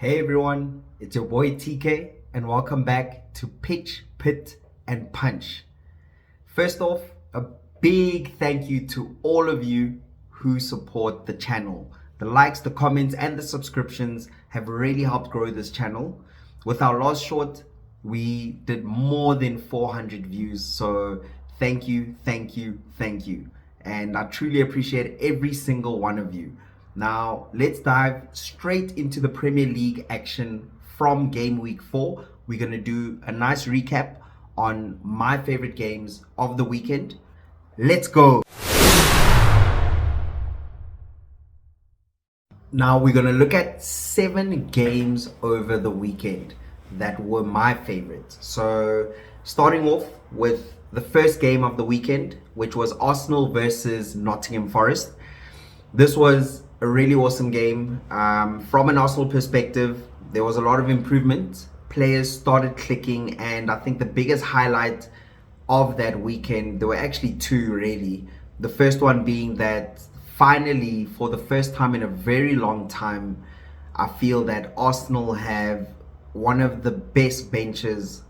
Hey everyone, it's your boy TK and welcome back to Pitch, Pit and Punch. First off, a big thank you to all of you who support the channel. The likes, the comments and the subscriptions have really helped grow this channel. With our last short, we did more than 400 views, so thank you. And I truly appreciate every single one of you. Now, let's dive straight into the Premier League action from Game Week 4. We're going to do a nice recap on my favorite games of the weekend. Let's go! Now, we're going to look at 7 games over the weekend that were my favorites. So, starting off with the first game of the weekend, which was Arsenal versus Nottingham Forest. This was a really awesome game. From an Arsenal perspective, there was a lot of improvement. Players started clicking, and I think the biggest highlight of that weekend, there were actually two really. The first one being that finally, for the first time in a very long time, I feel that Arsenal have one of the best benches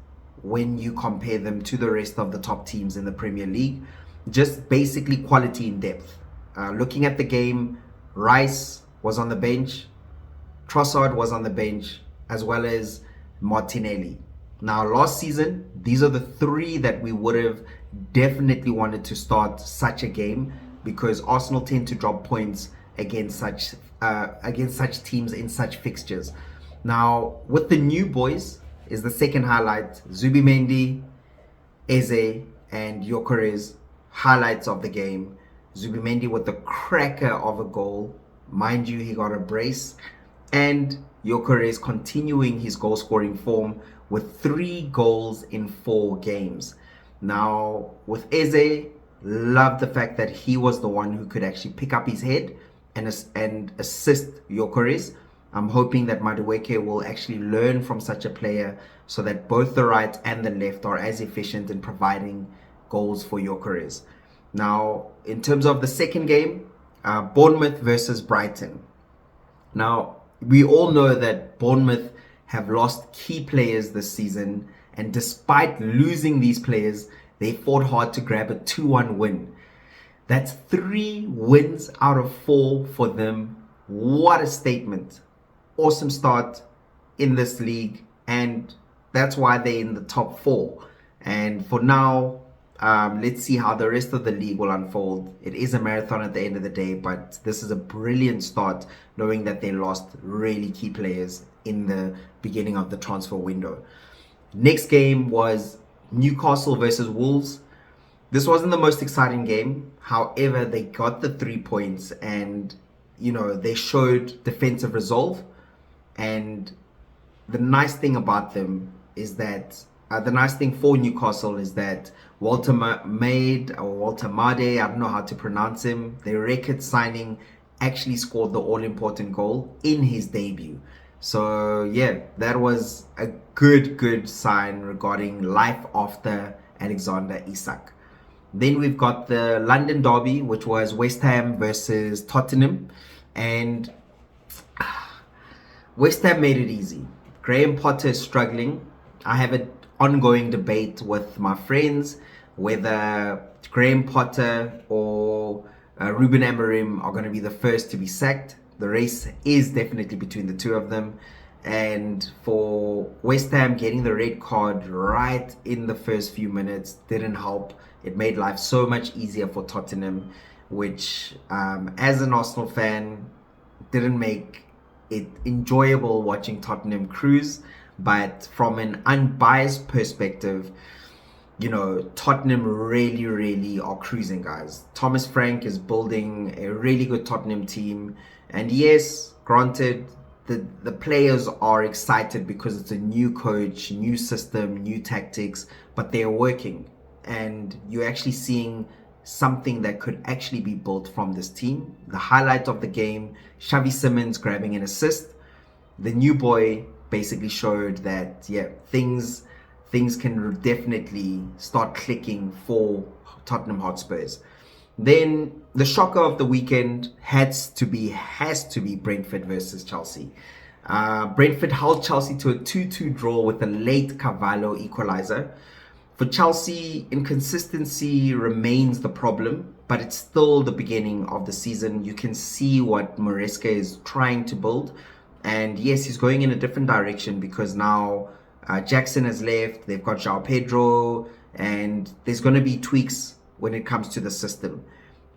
when you compare them to the rest of the top teams in the Premier League. Just basically quality in depth. Looking at the game, Rice was on the bench, Trossard was on the bench, as well as Martinelli. Now, last season, these are the 3 that we would have definitely wanted to start such a game, because Arsenal tend to drop points against such teams in such fixtures. Now, with the new boys is the second highlight. Zubimendi, Eze, and Gyökeres, highlights of the game. Zubimendi with the cracker of a goal. Mind you, he got a brace. And Gyökeres continuing his goal-scoring form with 3 goals in 4 games. Now, with Eze, love the fact that he was the one who could actually pick up his head and assist Gyökeres. I'm hoping that Madueke will actually learn from such a player so that both the right and the left are as efficient in providing goals for Gyökeres. Now, in terms of the second game, Bournemouth versus Brighton. Now, we all know that Bournemouth have lost key players this season, and despite losing these players, they fought hard to grab a 2-1 win. That's 3 wins out of 4 for them. What a statement. Awesome start in this league, and that's why they're in the top 4. And for now, let's see how the rest of the league will unfold. It is a marathon at the end of the day, but this is a brilliant start, knowing that they lost really key players in the beginning of the transfer window. Next game was Newcastle versus Wolves. This wasn't the most exciting game. However, they got the 3 points, and they showed defensive resolve. And the nice thing about them is that the nice thing for Newcastle is that Woltemade, I don't know how to pronounce him, their record signing, actually scored the all-important goal in his debut. So yeah, that was a good sign regarding life after Alexander Isak. Then we've got the London derby, which was West Ham versus Tottenham, and West Ham made it easy. Graham Potter is struggling. I have an ongoing debate with my friends whether Graham Potter or Ruben Amorim are going to be the first to be sacked. The race is definitely between the two of them. And for West Ham, getting the red card right in the first few minutes didn't help. It made life so much easier for Tottenham, which as an Arsenal fan, didn't make it enjoyable watching Tottenham cruise. But from an unbiased perspective, Tottenham really are cruising, guys. Thomas Frank is building a really good Tottenham team. And yes, granted, the players are excited because it's a new coach, new system, new tactics, but they're working. And you're actually seeing something that could actually be built from this team. The highlight of the game, Xavi Simons grabbing an assist. The new boy basically showed that, yeah, things can definitely start clicking for Tottenham Hotspurs. Then the shocker of the weekend has to be Brentford versus Chelsea. Brentford held Chelsea to a 2-2 draw with a late Carvalho equalizer. For Chelsea, inconsistency remains the problem, but it's still the beginning of the season. You can see what Maresca is trying to build. And yes, he's going in a different direction because now Jackson has left. They've got João Pedro, and there's going to be tweaks when it comes to the system.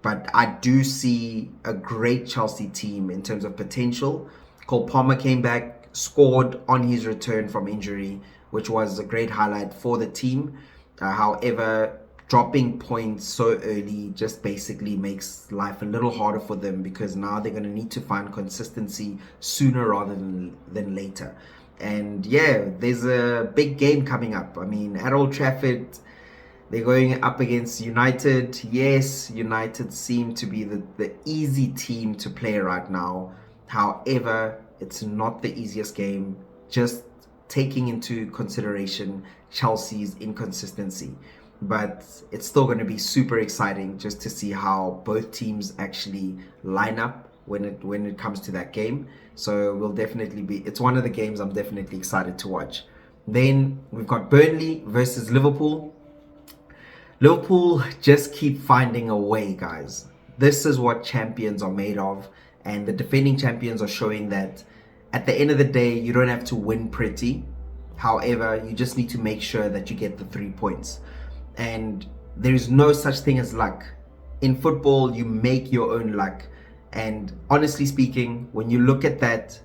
But I do see a great Chelsea team in terms of potential. Cole Palmer came back, scored on his return from injury, which was a great highlight for the team. However, dropping points so early just basically makes life a little harder for them because now they're going to need to find consistency sooner rather than later. And yeah, there's a big game coming up. I mean, at Old Trafford, they're going up against United. Yes, United seem to be the easy team to play right now. However, it's not the easiest game, just taking into consideration Chelsea's inconsistency. But it's still going to be super exciting just to see how both teams actually line up when it comes to that game. So we'll definitely it's one of the games I'm definitely excited to watch. Then we've got Burnley versus Liverpool. Liverpool just keep finding a way, guys. This is what champions are made of, and the defending champions are showing that at the end of the day, you don't have to win pretty. However, you just need to make sure that you get the 3 points. And there is no such thing as luck. In football, you make your own luck. And honestly speaking, when you look at that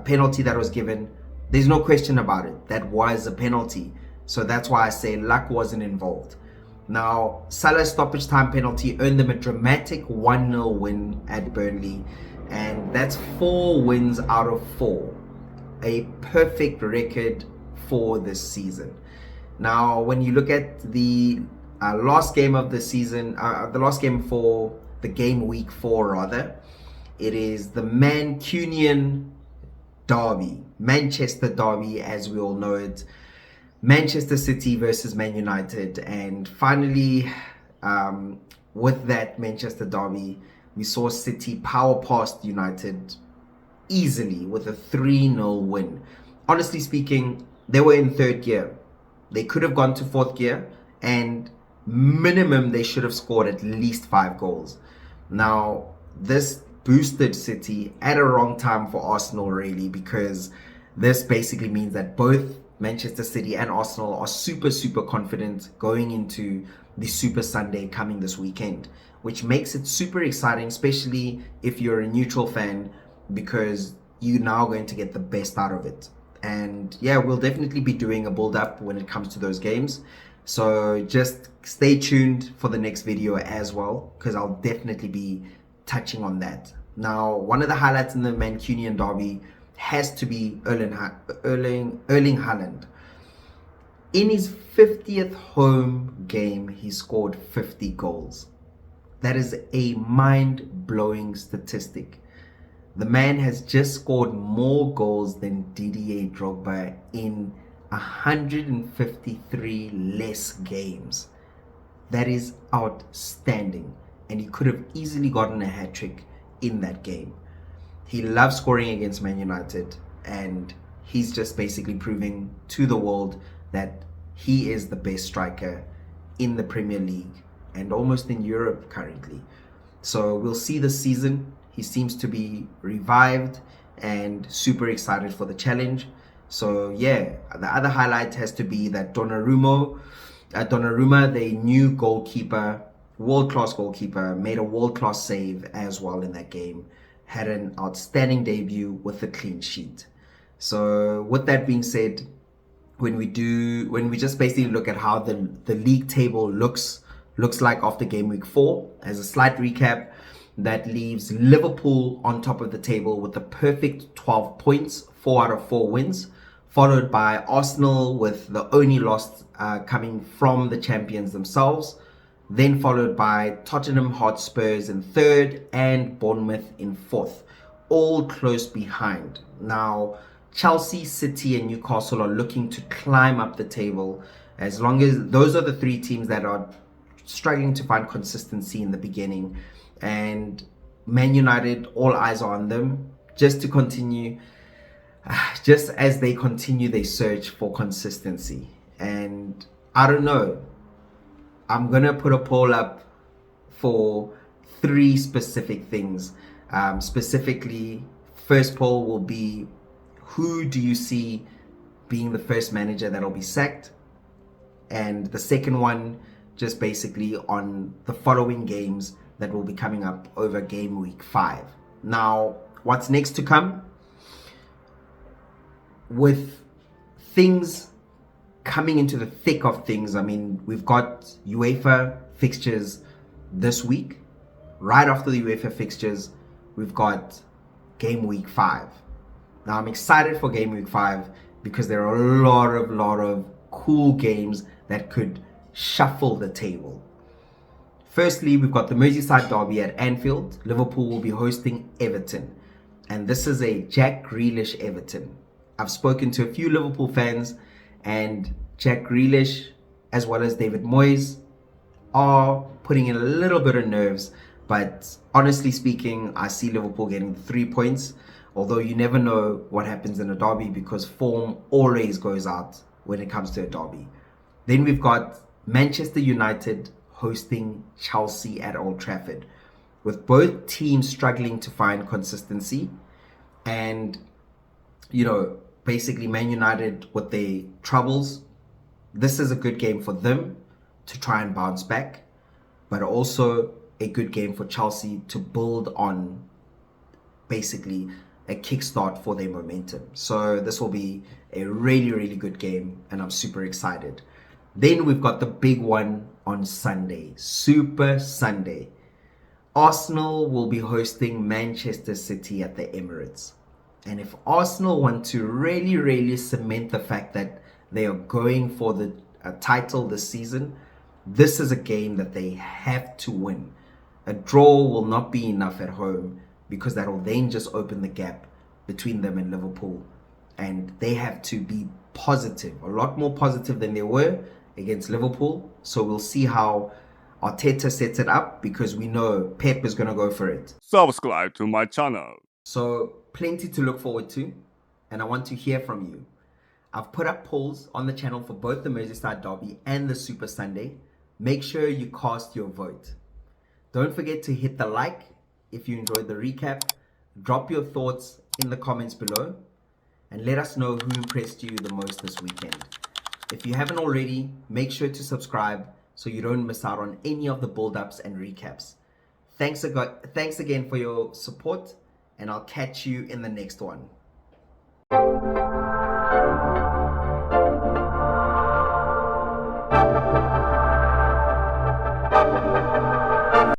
penalty that was given, there's no question about it. That was a penalty. So that's why I say luck wasn't involved. Now, Salah's stoppage time penalty earned them a dramatic 1-0 win at Burnley. And that's 4 wins out of 4. A perfect record for this season. Now, when you look at the last game of the season, the last game for the game week 4 rather, it is the Mancunian derby, Manchester derby as we all know it, Manchester City versus Man United. And finally, with that Manchester derby, we saw City power past United easily with a 3-0 win. Honestly speaking, they were in third gear. They could have gone to fourth gear, and minimum they should have scored at least 5 goals. Now, this boosted City at a wrong time for Arsenal really, because this basically means that both Manchester City and Arsenal are super confident going into the Super Sunday coming this weekend, which makes it super exciting, especially if you're a neutral fan, because you're now going to get the best out of it. And yeah, we'll definitely be doing a build up when it comes to those games. So just stay tuned for the next video as well, because I'll definitely be touching on that. Now, one of the highlights in the Mancunian derby has to be Erling Haaland. In his 50th home game, he scored 50 goals. That is a mind-blowing statistic. The man has just scored more goals than Didier Drogba in 153 less games. That is outstanding. And he could have easily gotten a hat-trick in that game. He loves scoring against Man United, and he's just basically proving to the world that he is the best striker in the Premier League and almost in Europe currently. So we'll see this season. He seems to be revived and super excited for the challenge. So yeah, the other highlight has to be that Donnarumma, the new goalkeeper, world-class goalkeeper, made a world-class save as well in that game. Had an outstanding debut with a clean sheet. So with that being said, when we just basically look at how the league table looks like after game week 4, as a slight recap, that leaves Liverpool on top of the table with a perfect 12 points, 4 out of 4 wins, followed by Arsenal with the only loss coming from the champions themselves, then followed by Tottenham Hotspurs in 3rd and Bournemouth in 4th, all close behind. Now, Chelsea, City and Newcastle are looking to climb up the table, as long as those are the 3 teams that are struggling to find consistency in the beginning. And Man United, all eyes are on them just to continue just as they continue their search for consistency. And I don't know, I'm going to put a poll up for three specific things. Specifically, first poll will be, who do you see being the first manager that'll be sacked? And the second one, just basically on the following games that will be coming up over game week 5. Now, what's next to come? With things coming into the thick of things, I mean, we've got UEFA fixtures this week. Right after the UEFA fixtures, we've got game week 5. Now, I'm excited for game week 5 because there are a lot of cool games that could shuffle the table. Firstly, we've got the Merseyside derby at Anfield. Liverpool will be hosting Everton. And this is a Jack Grealish Everton. I've spoken to a few Liverpool fans, and Jack Grealish, as well as David Moyes, are putting in a little bit of nerves. But honestly speaking, I see Liverpool getting 3 points. Although you never know what happens in a derby because form always goes out when it comes to a derby. Then we've got Manchester United hosting Chelsea at Old Trafford, with both teams struggling to find consistency. And, you know, basically Man United with their troubles, this is a good game for them to try and bounce back, but also a good game for Chelsea to build on basically a kickstart for their momentum. So this will be a really good game, and I'm super excited. Then we've got the big one on Sunday, Super Sunday. Arsenal will be hosting Manchester City at the Emirates. And if Arsenal want to really cement the fact that they are going for the title this season, this is a game that they have to win. A draw will not be enough at home because that will then just open the gap between them and Liverpool. And they have to be positive, a lot more positive than they were against Liverpool. So we'll see how Arteta sets it up, because we know Pep is going to go for it. Subscribe to my channel. So plenty to look forward to, and I want to hear from you. I've put up polls on the channel for both the Merseyside derby and the Super Sunday. Make sure you cast your vote. Don't forget to hit the like if you enjoyed the recap. Drop your thoughts in the comments below and let us know who impressed you the most this weekend. If you haven't already, make sure to subscribe so you don't miss out on any of the build-ups and recaps. Thanks again for your support, and I'll catch you in the next one.